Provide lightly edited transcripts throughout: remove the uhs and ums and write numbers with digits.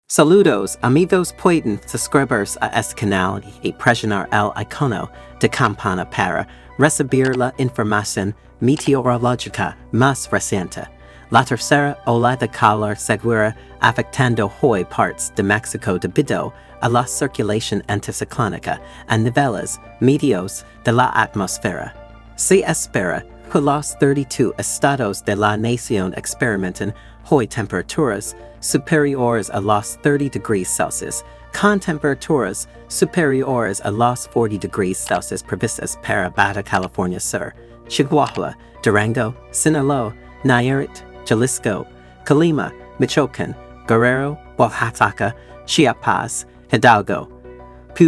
Saludos, amigos pueden suscribirse a este canal y presionar el icono de campana para recibir la información meteorológica más reciente. La tercera ola de calor segura afectando hoy partes de México debido a la circulación anticiclónica a niveles medios de la atmósfera. Se espera que los 32 estados de la nación experimenten hoy temperaturas superiores a los 30 degrees Celsius, con temperaturas superiores a los 40 degrees Celsius previstas para Baja California Sur, Chihuahua, Durango, Sinaloa, Nayarit, Jalisco, Clima, Michoacán, Guerrero, Oaxaca, Chiapas, Hidalgo.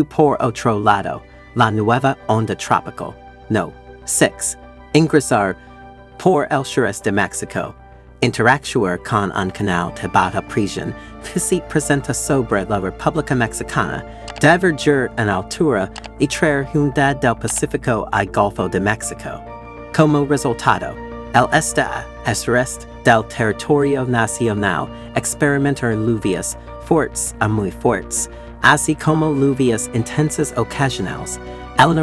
Por otro lado, la nueva onda tropical, no. 6. Ingresar por el sureste de México. Interactuar con un canal de baja presión que se presenta sobre la República Mexicana, divergir en altura y traer humedad del Pacífico al Golfo de México. Como resultado, el este y sureste del territorio nacional experimentar lluvias fuertes a muy fuertes, así como lluvias intensas ocasionales. El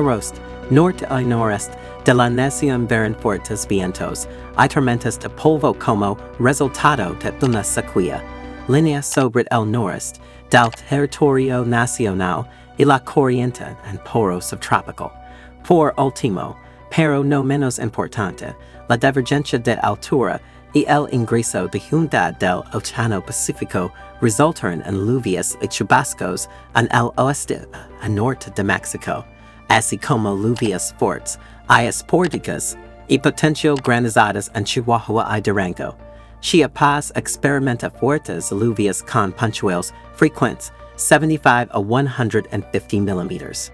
norte y noreste de la nación verán fuertes vientos y tormentas de polvo como resultado de una sequía. Línea sobre el noreste del territorio nacional y la corriente en poro subtropical. Por último, pero no menos importante, la divergencia de altura y el ingreso de humedad del Océano Pacífico resultan en lluvias y chubascos en el oeste y norte de México, así como lluvias fuertes y esporádicas y potencial granizadas en Chihuahua y Durango. Chiapas experimenta fuertes lluvias con puntuales frecuentes 75 a 150 milímetros.